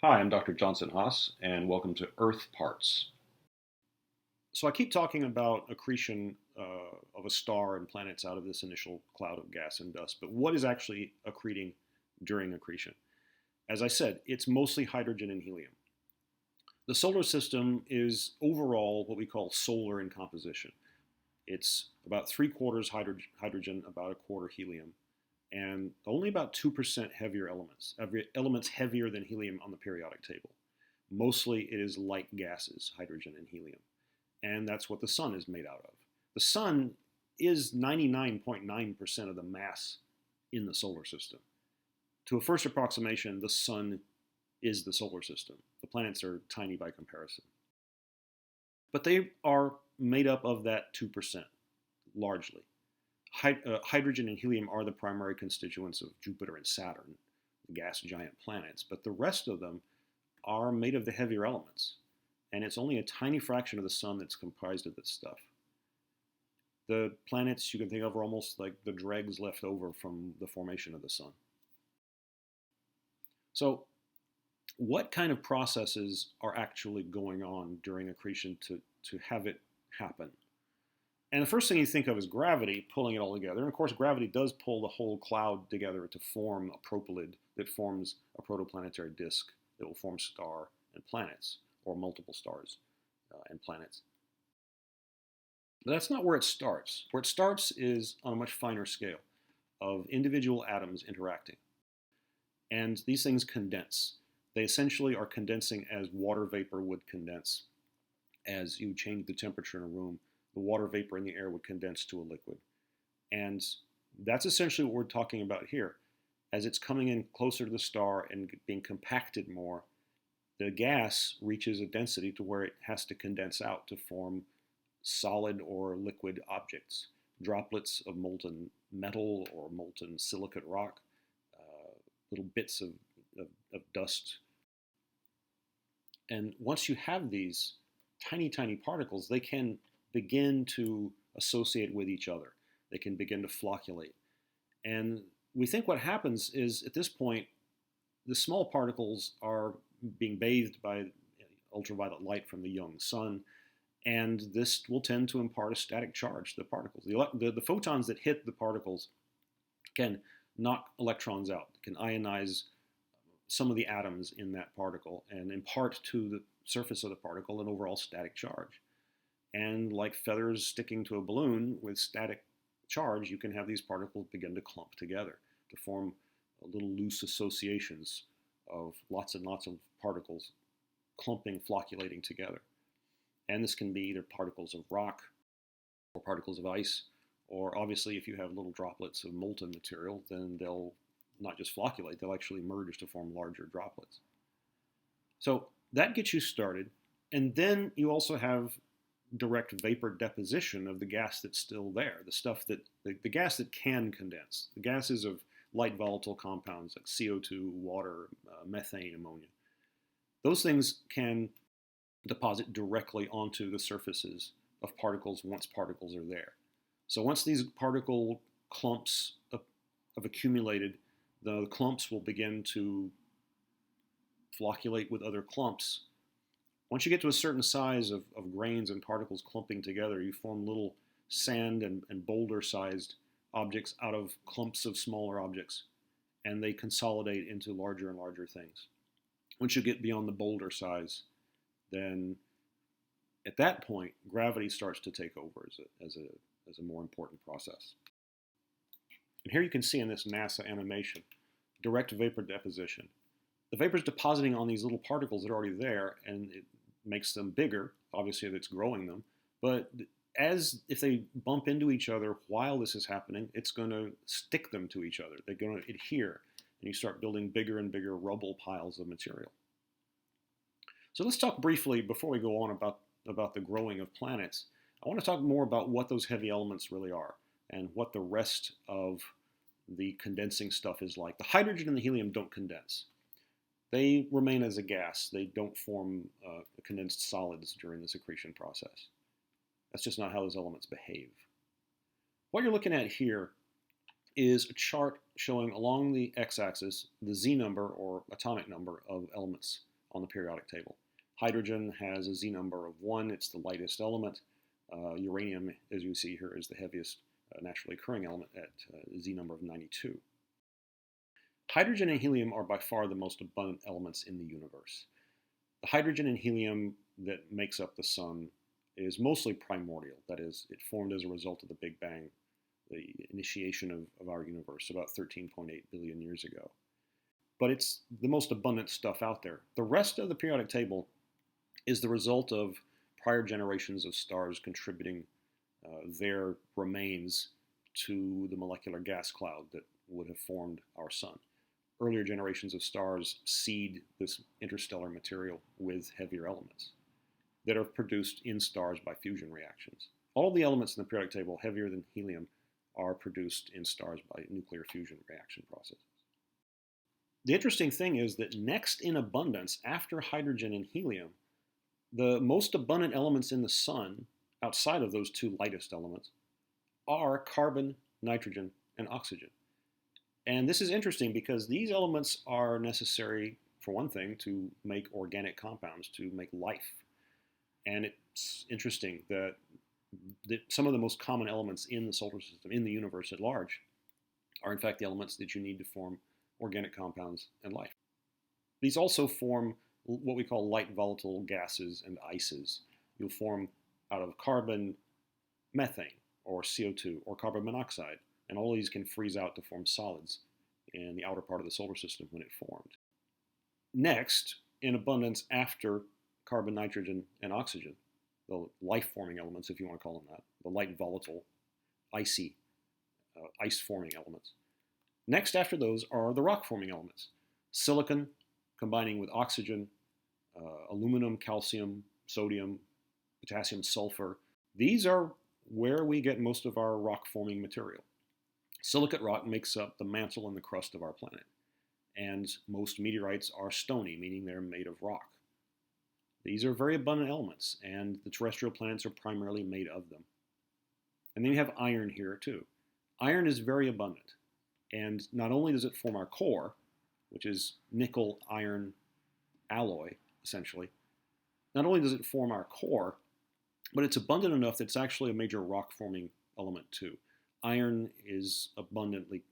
Hi, I'm Dr. Johnson Haas, and welcome to Earth Parts. So I keep talking about accretion of a star and planets out of this initial cloud of gas and dust, but what is actually accreting during accretion? As I said, it's mostly hydrogen and helium. The solar system is overall what we call solar in composition. It's about three-quarters hydrogen, about a quarter helium, and only about 2% heavier elements, elements heavier than helium on the periodic table. Mostly it is light gases, hydrogen and helium. And that's what the sun is made out of. The sun is 99.9% of the mass in the solar system. To a first approximation, the sun is the solar system. The planets are tiny by comparison. But they are made up of that 2%, largely. Hydrogen and helium are the primary constituents of Jupiter and Saturn, the gas giant planets, but the rest of them are made of the heavier elements. And it's only a tiny fraction of the sun that's comprised of this stuff. The planets you can think of are almost like the dregs left over from the formation of the sun. So, what kind of processes are actually going on during accretion to have it happen? And the first thing you think of is gravity pulling it all together. And of course, gravity does pull the whole cloud together to form a propylid that forms a protoplanetary disk that will form star and planets, or multiple stars and planets. But that's not where it starts. Where it starts is on a much finer scale of individual atoms interacting. And these things condense. They essentially are condensing as water vapor would condense. As you change the temperature in a room, the water vapor in the air would condense to a liquid. And that's essentially what we're talking about here. As it's coming in closer to the star and being compacted more, the gas reaches a density to where it has to condense out to form solid or liquid objects, droplets of molten metal or molten silicate rock, little bits of dust. And once you have these tiny, tiny particles, they can begin to associate with each other. They can begin to flocculate. And we think what happens is at this point, the small particles are being bathed by ultraviolet light from the young sun, and this will tend to impart a static charge to the particles. The photons that hit the particles can knock electrons out, can ionize some of the atoms in that particle and impart to the surface of the particle an overall static charge. And like feathers sticking to a balloon with static charge, you can have these particles begin to clump together to form little loose associations of lots and lots of particles clumping, flocculating together. And this can be either particles of rock or particles of ice, or obviously if you have little droplets of molten material, then they'll not just flocculate, they'll actually merge to form larger droplets. So that gets you started. And then you also have direct vapor deposition of the gas that's still there, the stuff that, the gas that can condense, the gases of light volatile compounds like CO2, water, methane, ammonia. Those things can deposit directly onto the surfaces of particles once particles are there. So once these particle clumps have accumulated, the clumps will begin to flocculate with other clumps. Once you get to a certain size of grains and particles clumping together, you form little sand and boulder-sized objects out of clumps of smaller objects, and they consolidate into larger and larger things. Once you get beyond the boulder size, then at that point, gravity starts to take over as a more important process. And here you can see in this NASA animation, direct vapor deposition. The vapor is depositing on these little particles that are already there, and it makes them bigger. Obviously, it's growing them. But if they bump into each other while this is happening, it's going to stick them to each other. They're going to adhere, and you start building bigger and bigger rubble piles of material. So let's talk briefly, before we go on about the growing of planets, I want to talk more about what those heavy elements really are and what the rest of the condensing stuff is like. The hydrogen and the helium don't condense. They remain as a gas. They don't form condensed solids during the accretion process. That's just not how those elements behave. What you're looking at here is a chart showing along the x-axis the Z number or atomic number of elements on the periodic table. Hydrogen has a Z number of 1. It's the lightest element. Uranium, as you see here, is the heaviest naturally occurring element at Z number of 92. Hydrogen and helium are by far the most abundant elements in the universe. The hydrogen and helium that makes up the sun is mostly primordial. That is, it formed as a result of the Big Bang, the initiation of our universe about 13.8 billion years ago. But it's the most abundant stuff out there. The rest of the periodic table is the result of prior generations of stars contributing their remains to the molecular gas cloud that would have formed our sun. Earlier generations of stars seed this interstellar material with heavier elements that are produced in stars by fusion reactions. All the elements in the periodic table heavier than helium are produced in stars by nuclear fusion reaction processes. The interesting thing is that next in abundance, after hydrogen and helium, the most abundant elements in the sun, outside of those two lightest elements, are carbon, nitrogen, and oxygen. And this is interesting because these elements are necessary, for one thing, to make organic compounds, to make life. And it's interesting that some of the most common elements in the solar system, in the universe at large, are in fact the elements that you need to form organic compounds and life. These also form what we call light volatile gases and ices. You'll form out of carbon methane, or CO2, or carbon monoxide, and all these can freeze out to form solids in the outer part of the solar system when it formed. Next, in abundance after carbon, nitrogen, and oxygen, the life-forming elements, if you want to call them that, the light volatile, icy, ice-forming elements. Next after those are the rock-forming elements. Silicon combining with oxygen, aluminum, calcium, sodium, potassium, sulfur. These are where we get most of our rock-forming material. Silicate rock makes up the mantle and the crust of our planet. And most meteorites are stony, meaning they're made of rock. These are very abundant elements, and the terrestrial planets are primarily made of them. And then you have iron here too. Iron is very abundant. And not only does it form our core, which is nickel-iron alloy, essentially, not only does it form our core, but it's abundant enough that it's actually a major rock-forming element too. Iron is abundantly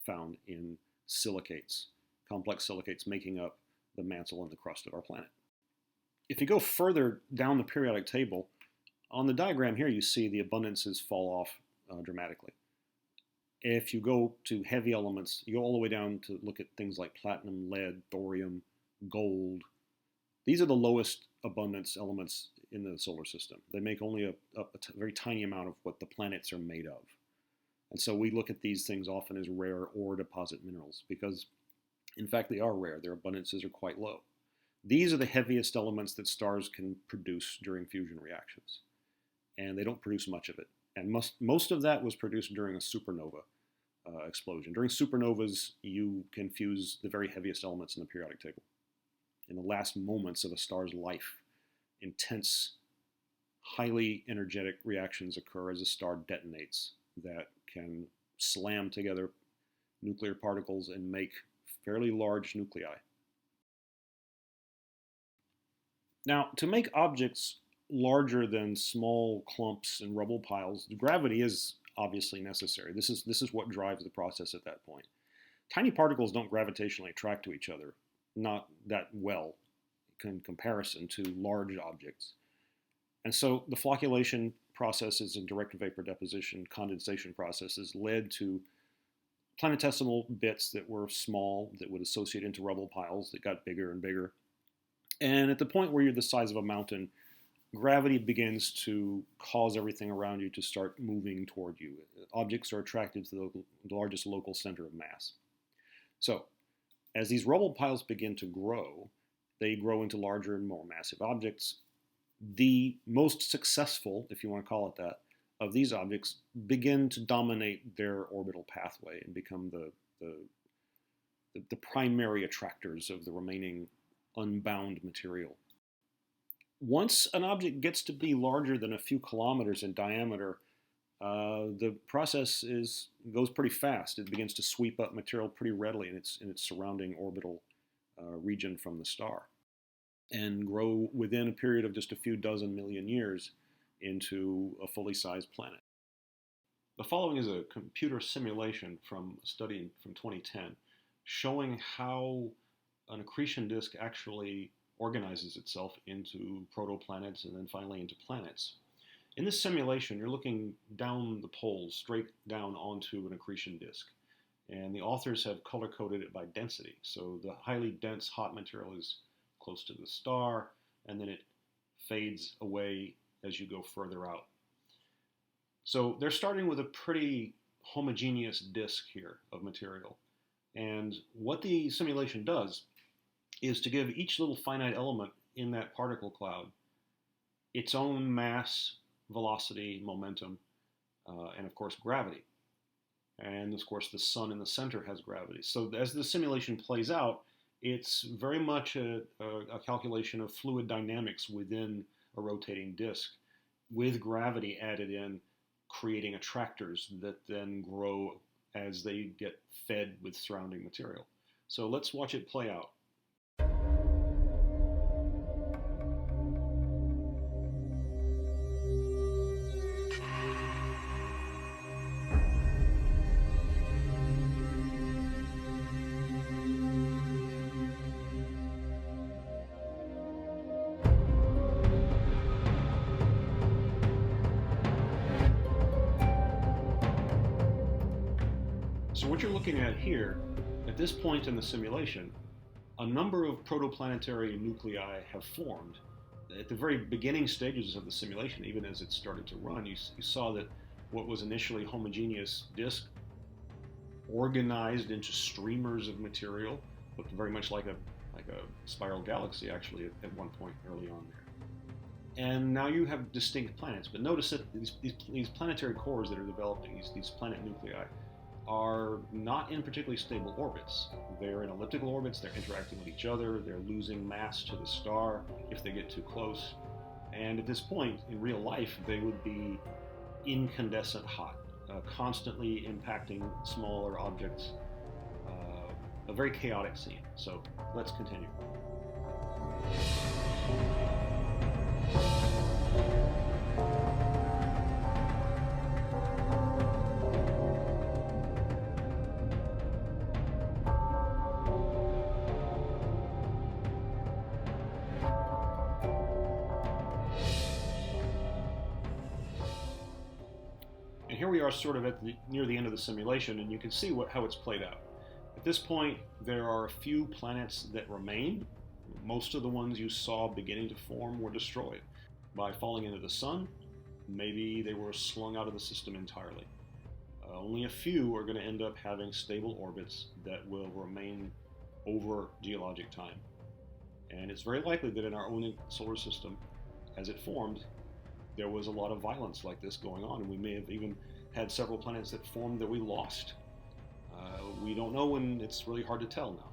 found in silicates, complex silicates making up the mantle and the crust of our planet. If you go further down the periodic table, on the diagram here you see the abundances fall off dramatically. If you go to heavy elements, you go all the way down to look at things like platinum, lead, thorium, gold. These are the lowest abundance elements in the solar system. They make only a very tiny amount of what the planets are made of. And so we look at these things often as rare ore deposit minerals because, in fact, they are rare. Their abundances are quite low. These are the heaviest elements that stars can produce during fusion reactions. And they don't produce much of it. And most of that was produced during a supernova explosion. During supernovas, you can fuse the very heaviest elements in the periodic table. In the last moments of a star's life, intense, highly energetic reactions occur as a star detonates that can slam together nuclear particles and make fairly large nuclei. Now, to make objects larger than small clumps and rubble piles, gravity is obviously necessary. This is what drives the process at that point. Tiny particles don't gravitationally attract to each other, not that well in comparison to large objects. And so the flocculation processes and direct vapor deposition condensation processes led to planetesimal bits that were small, that would associate into rubble piles that got bigger and bigger. And at the point where you're the size of a mountain, gravity begins to cause everything around you to start moving toward you. Objects are attracted to the largest local center of mass. So, as these rubble piles begin to grow, they grow into larger and more massive objects. The most successful, if you want to call it that, of these objects begin to dominate their orbital pathway and become the primary attractors of the remaining unbound material. Once an object gets to be larger than a few kilometers in diameter, the process goes pretty fast. It begins to sweep up material pretty readily in its surrounding orbital region from the star. and grow within a period of just a few dozen million years into a fully sized planet. The following is a computer simulation from a study from 2010 showing how an accretion disk actually organizes itself into protoplanets and then finally into planets. In this simulation, you're looking down the poles, straight down onto an accretion disk. And the authors have color-coded it by density. So the highly dense hot material is close to the star, and then it fades away as you go further out. So they're starting with a pretty homogeneous disk here of material. And what the simulation does is to give each little finite element in that particle cloud its own mass, velocity, momentum, and of course gravity. And of course the sun in the center has gravity. So as the simulation plays out, it's very much a calculation of fluid dynamics within a rotating disk with gravity added in, creating attractors that then grow as they get fed with surrounding material. So let's watch it play out. So what you're looking at here, at this point in the simulation, a number of protoplanetary nuclei have formed. At the very beginning stages of the simulation, even as it started to run, you saw that what was initially homogeneous disk organized into streamers of material, looked very much like a spiral galaxy actually at one point early on there. And now you have distinct planets, but notice that these planetary cores that are developing, these planet nuclei, are not in particularly stable orbits. They're in elliptical orbits, they're interacting with each other, they're losing mass to the star if they get too close. And at this point, in real life, they would be incandescent hot, constantly impacting smaller objects. A very chaotic scene. So let's continue. And here we are sort of near the end of the simulation, and you can see how it's played out. At this point, there are a few planets that remain. Most of the ones you saw beginning to form were destroyed by falling into the sun. Maybe they were slung out of the system entirely. Only a few are going to end up having stable orbits that will remain over geologic time. And it's very likely that in our own solar system, as it formed, there was a lot of violence like this going on, and we may have even had several planets that formed that we lost. We don't know, and it's really hard to tell now.